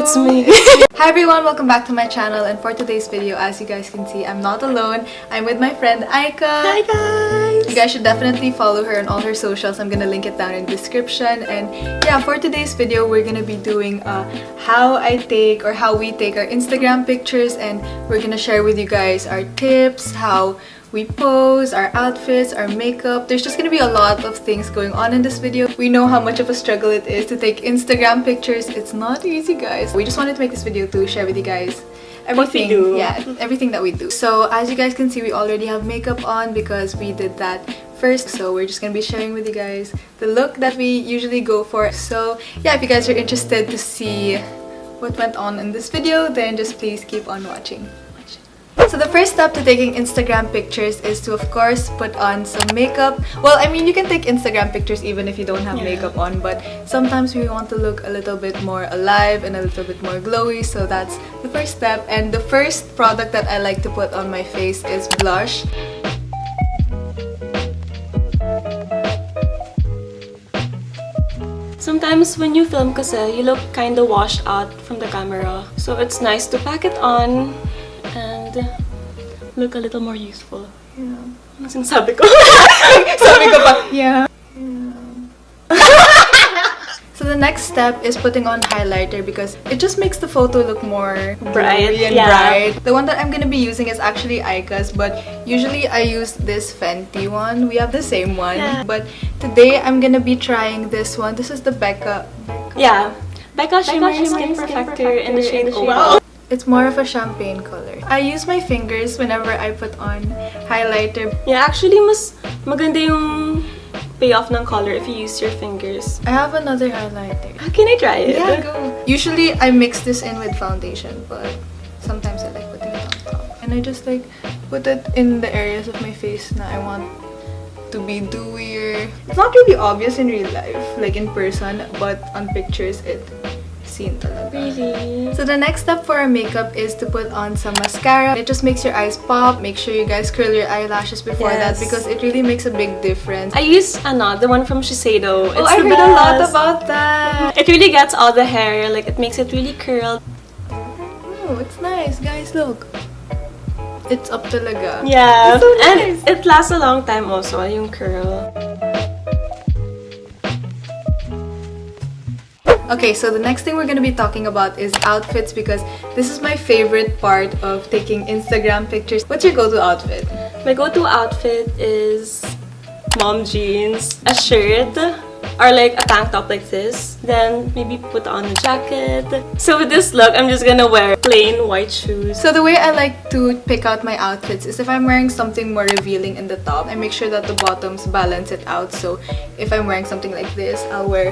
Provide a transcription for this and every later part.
It's me. Hi everyone, welcome back to my channel, and for today's video, as you guys can see, I'm not alone. I'm with my friend Aika. Hi guys! You guys should definitely follow her on all her socials. I'm gonna link it down in the description. And yeah, for today's video, we're gonna be doing how we take our Instagram pictures, and we're gonna share with you guys our tips, how we pose, our outfits, our makeup. There's just gonna be a lot of things going on in this video. We know how much of a struggle it is to take Instagram pictures. It's not easy, guys. We just wanted to make this video to share with you guys everything. Everything that we do. So as you guys can see, we already have makeup on because we did that first. So we're just gonna be sharing with you guys the look that we usually go for. So yeah, if you guys are interested to see what went on in this video, then just please keep on watching. So the first step to taking Instagram pictures is to, of course, put on some makeup. Well, I mean, you can take Instagram pictures even if you don't have makeup on, but sometimes we want to look a little bit more alive and a little bit more glowy, so that's the first step. And the first product that I like to put on my face is blush. Sometimes when you film kasi, you look kinda washed out from the camera. So it's nice to pack it on and look a little more useful. Yeah. Ano sinasabi ko? Sabi ko pa, yeah. So the next step is putting on highlighter because it just makes the photo look more bright and bright. The one that I'm gonna be using is actually AIKA'S, but usually I use this Fenty one. We have the same one. Yeah. But today I'm gonna be trying this one. This is the Becca. Yeah. Becca Shimmer Skin Perfector in the shade Oval. It's more of a champagne color. I use my fingers whenever I put on highlighter. Yeah, actually mas maganda yung payoff ng color if you use your fingers. I have another highlighter. Can I try it? Yeah, go. Usually I mix this in with foundation, but sometimes I like putting it on top. And I just like put it in the areas of my face na I want to be dewier. It's not really obvious in real life, like in person, but on pictures it seen talaga. Really? So the next step for our makeup is to put on some mascara. It just makes your eyes pop. Make sure you guys curl your eyelashes before that because it really makes a big difference. I use the one from Shiseido. Oh, I heard a lot about that. It really gets all the hair, like it makes it really curled. Oh, it's nice, guys. Look. It's up talaga. Yeah. It's so nice. And it lasts a long time also, yung curl. Okay, so the next thing we're gonna be talking about is outfits because this is my favorite part of taking Instagram pictures. What's your go-to outfit? My go-to outfit is mom jeans, a shirt, or like a tank top like this. Then maybe put on a jacket. So with this look, I'm just gonna wear plain white shoes. So the way I like to pick out my outfits is if I'm wearing something more revealing in the top, I make sure that the bottoms balance it out. So if I'm wearing something like this, I'll wear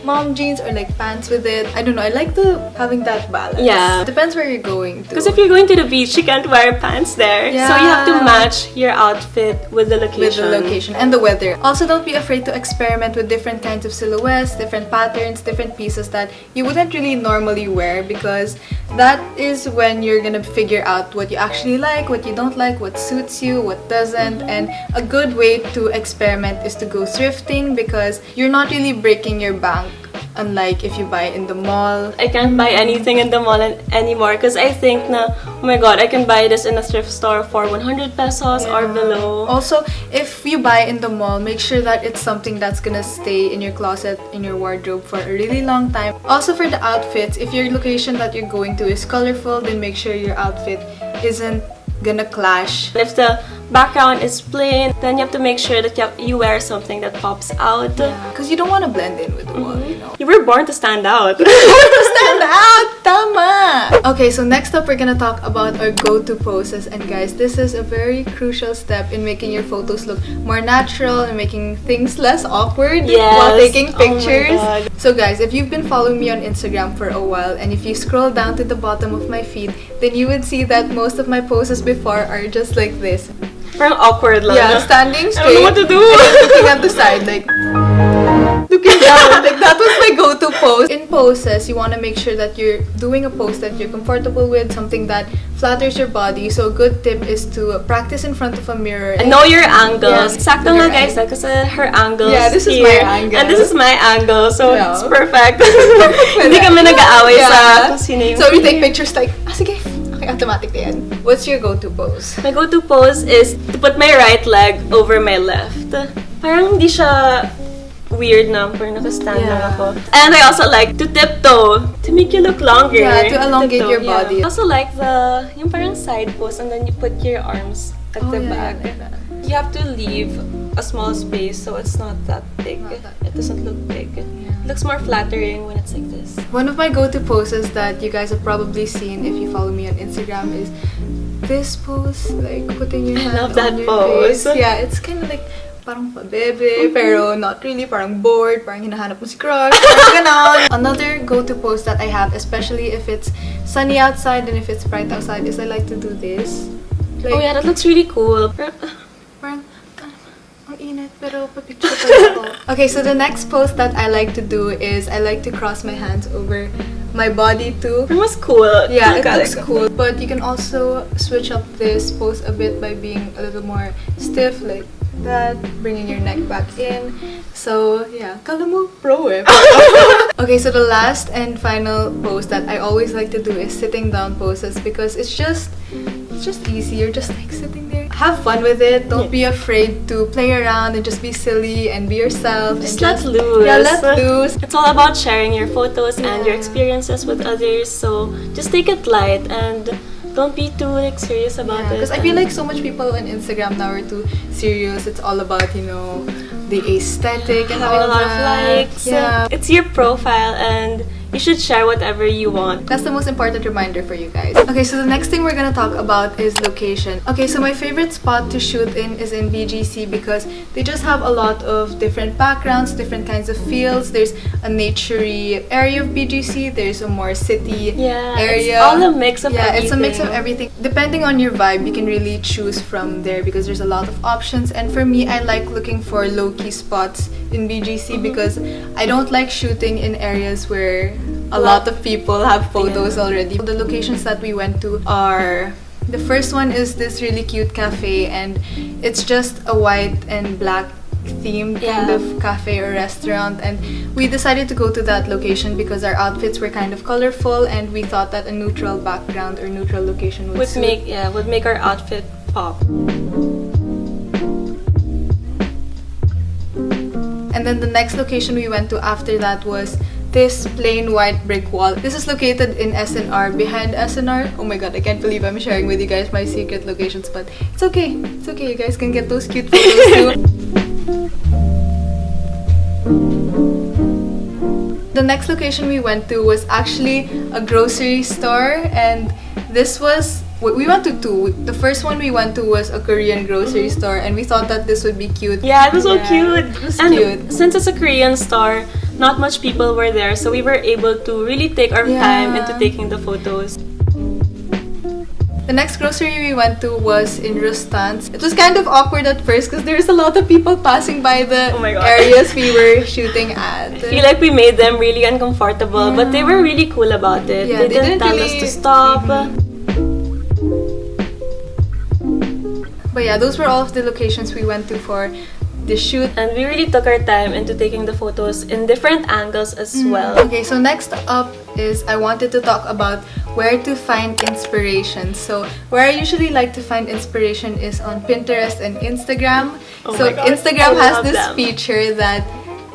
mom jeans or like pants with it. I don't know, I like having that balance. Yeah. Depends where you're going to. Because if you're going to the beach, you can't wear pants there. Yeah. So you have to match your outfit with the location. And the weather. Also, don't be afraid to experiment with different kinds of silhouettes, different patterns, different pieces that you wouldn't really normally wear because that is when you're gonna figure out what you actually like, what you don't like, what suits you, what doesn't. And a good way to experiment is to go thrifting because you're not really breaking your bank. Unlike if you buy in the mall. I can't buy anything in the mall anymore because I think na, oh my god, I can buy this in a thrift store for 100 pesos or below. Also, if you buy in the mall, make sure that it's something that's gonna stay in your closet, in your wardrobe for a really long time. Also for the outfits, if your location that you're going to is colorful, then make sure your outfit isn't gonna clash. If the background is plain, then you have to make sure that you wear something that pops out. Because you don't want to blend in with the wall, you know. You were born to stand out. Stand out! Tama! Okay, so next up we're gonna talk about our go-to poses. And guys, this is a very crucial step in making your photos look more natural and making things less awkward while taking pictures. Oh, so guys, if you've been following me on Instagram for a while and if you scroll down to the bottom of my feed, then you would see that most of my poses before are just like this. Parang awkward lang. Yeah, standing straight. I don't know what to do. And then looking at the side like looking down. Like, that was my go-to pose. In poses, you want to make sure that you're doing a pose that you're comfortable with, something that flatters your body. So a good tip is to practice in front of a mirror. And know your angles. Yeah. Sakto nga guys, kasi her angles Yeah, this is here, my angle. and this is my angle. So Yeah. it's perfect. Hindi kami nag-aaway sa kung sino yung So we take pictures like, sige, okay, automatic na yan. What's your go-to pose? My go-to pose is to put my right leg over my left. Parang hindi siya weird na, parang nakastand lang ako. And I also like to tiptoe to make you look longer. Yeah, to elongate Tiptoe, your body. I also like yung parang side pose and then you put your arms at the back. Yeah. You have to leave a small space so it's not that big. It doesn't look big. It looks more flattering when it's like this. One of my go-to poses that you guys have probably seen if you follow me on Instagram is this pose, like putting your hand love that on your pose. face. Yeah, it's kind of like parang pabebe, pero not really, parang bored, parang hinahanap mo si crush, parang ganon. Another go-to pose that I have, especially if it's sunny outside and if it's bright outside, is I like to do this. Like, Oh yeah, that looks really cool. parang, ang init, pero papicture pa rin ako. Okay, so the next pose that I like to do is I like to cross my hands over my body too. It was cool. Yeah, it looks cool. But you can also switch up this pose a bit by being a little more stiff, like that, bringing your neck back in. So yeah, kala mo pro eh. Okay, so the last and final pose that I always like to do is sitting down poses because it's just easy. You're just like sitting there. Have fun with it. Don't be afraid to play around and just be silly and be yourself. Just and let loose. Yeah, let loose. It's all about sharing your photos and your experiences with others. So just take it light and don't be too like serious about it. Because I feel like so much people on Instagram now are too serious. It's all about, you know, the aesthetic and having all a lot that. of likes. Yeah. It's your profile and you should share whatever you want. That's the most important reminder for you guys. Okay, so the next thing we're gonna talk about is location. Okay, so my favorite spot to shoot in is in BGC because they just have a lot of different backgrounds, different kinds of fields. There's a naturey area of BGC, there's a more city area. It's all a mix of everything. Yeah, it's a mix of everything. Depending on your vibe, you can really choose from there because there's a lot of options. And for me, I like looking for low-key spots in BGC because I don't like shooting in areas where a lot of people have photos already. The locations that we went to are, the first one is this really cute cafe and it's just a white and black themed kind of cafe or restaurant, and we decided to go to that location because our outfits were kind of colorful and we thought that a neutral background or neutral location would make our outfit pop. And then the next location we went to after that was this plain white brick wall. This is located in SNR, behind SNR. Oh my god, I can't believe I'm sharing with you guys my secret locations, but it's okay. It's okay, you guys can get those cute photos too. The next location we went to was actually a grocery store, and this was, we went to two. The first one we went to was a Korean grocery store, and we thought that this would be cute. Yeah, it was so cute. It was and cute. Since it's a Korean store, not much people were there, so we were able to really take our time into taking the photos. The next grocery we went to was in Rustan's. It was kind of awkward at first because there's a lot of people passing by the areas we were shooting at. I feel like we made them really uncomfortable, but they were really cool about it. Yeah, they didn't tell us to stop. But yeah, those were all of the locations we went to for the shoot. And we really took our time into taking the photos in different angles as well. Okay, so next up is I wanted to talk about where to find inspiration. So where I usually like to find inspiration is on Pinterest and Instagram. So Instagram has this feature that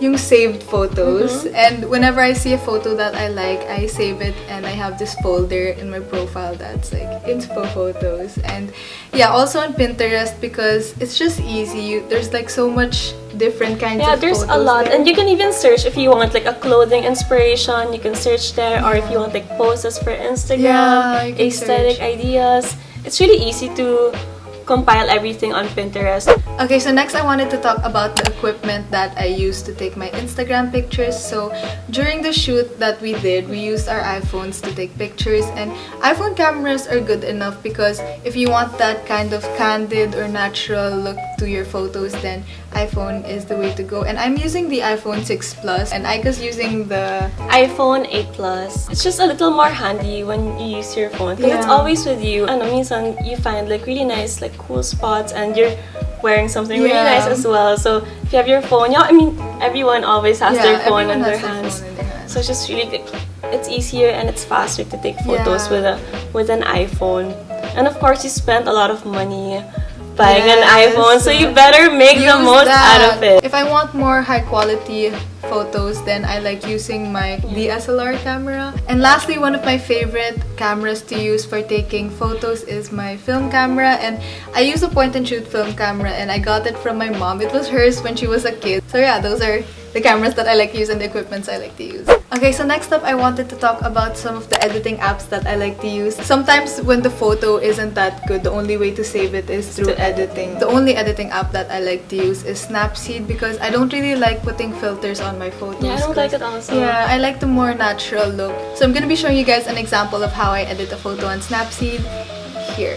yung saved photos, and whenever I see a photo that I like, I save it and I have this folder in my profile that's like inspo photos. And yeah, also on Pinterest because it's just easy. There's like so much different kinds of photos. Yeah, there's a lot, and you can even search if you want like a clothing inspiration. You can search there, or if you want like poses for Instagram, aesthetic ideas. It's really easy to compile everything on Pinterest. Okay, so next I wanted to talk about the equipment that I use to take my Instagram pictures. So during the shoot that we did, we used our iPhones to take pictures, and iPhone cameras are good enough because if you want that kind of candid or natural look to your photos, then iPhone is the way to go. And I'm using the iPhone 6 Plus and AIKA'S using the iPhone 8 Plus. It's just a little more handy when you use your phone because it's always with you. And minsan you find like really nice, like cool spots, and you're wearing something really nice as well. So if you have your phone, everyone always has their phone in their hands. So it's just really good. It's easier and it's faster to take photos with an iPhone. And of course, you spent a lot of money buying an iPhone, so you better make the most out of it. If I want more high quality photos, then I like using my DSLR camera. And lastly, one of my favorite cameras to use for taking photos is my film camera, and I use a point and shoot film camera, and I got it from my mom. It was hers when she was a kid. So yeah, those are the cameras that I like to use and the equipments I like to use. Okay, so next up I wanted to talk about some of the editing apps that I like to use. Sometimes when the photo isn't that good, the only way to save it is through editing. The only editing app that I like to use is Snapseed because I don't really like putting filters on my photos. Yeah, I don't like it also. Yeah, I like the more natural look. So I'm gonna be showing you guys an example of how I edit a photo on Snapseed here.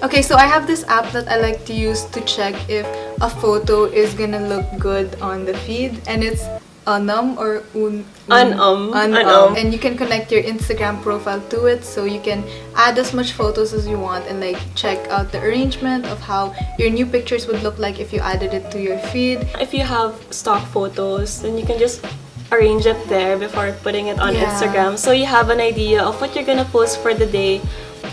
Okay, so I have this app that I like to use to check if a photo is gonna look good on the feed, and it's Unum or Unum. And you can connect your Instagram profile to it, so you can add as much photos as you want and like check out the arrangement of how your new pictures would look like if you added it to your feed. If you have stock photos, then you can just arrange it there before putting it on Instagram, so you have an idea of what you're gonna post for the day.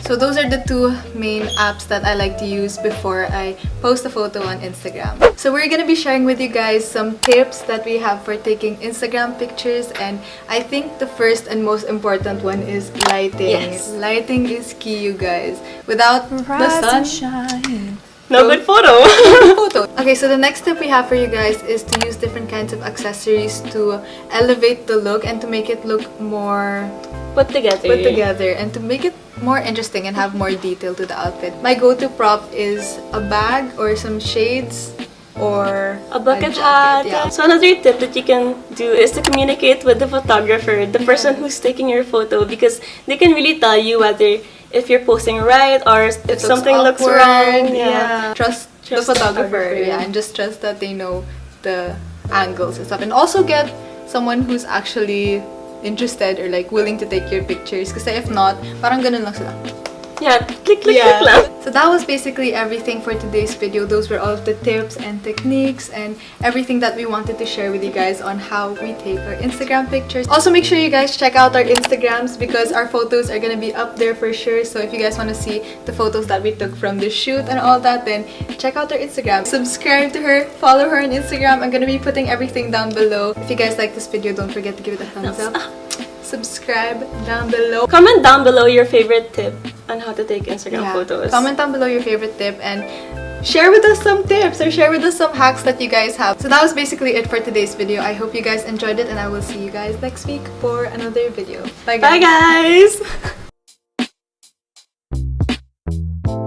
So those are the two main apps that I like to use before I post a photo on Instagram. So we're gonna be sharing with you guys some tips that we have for taking Instagram pictures, and I think the first and most important one is lighting. Yes. Lighting is key, you guys. Without the sunshine, no good photo. Okay, so the next tip we have for you guys is to use different kinds of accessories to elevate the look and to make it look more put together and to make it more interesting and have more detail to the outfit. My go-to prop is a bag or some shades or a bucket hat. Yeah. So another tip that you can do is to communicate with the photographer, the person who's taking your photo, because they can really tell you whether if you're posting right or if something looks wrong. Trust the photographer. Yeah, and just trust that they know the angles and stuff, and also get someone who's actually interested or like willing to take your pictures, kasi if not, parang ganun lang sila. Yeah, click lang. So that was basically everything for today's video. Those were all of the tips and techniques and everything that we wanted to share with you guys on how we take our Instagram pictures. Also, make sure you guys check out our Instagrams because our photos are gonna be up there for sure. So if you guys want to see the photos that we took from the shoot and all that, then check out our Instagram. Subscribe to her, follow her on Instagram. I'm gonna be putting everything down below. If you guys like this video, don't forget to give it a thumbs up. Subscribe down below. Comment down below your favorite tip on how to take Instagram photos. Comment down below your favorite tip and share with us some tips or share with us some hacks that you guys have. So that was basically it for today's video. I hope you guys enjoyed it, and I will see you guys next week for another video. Bye guys! Bye guys!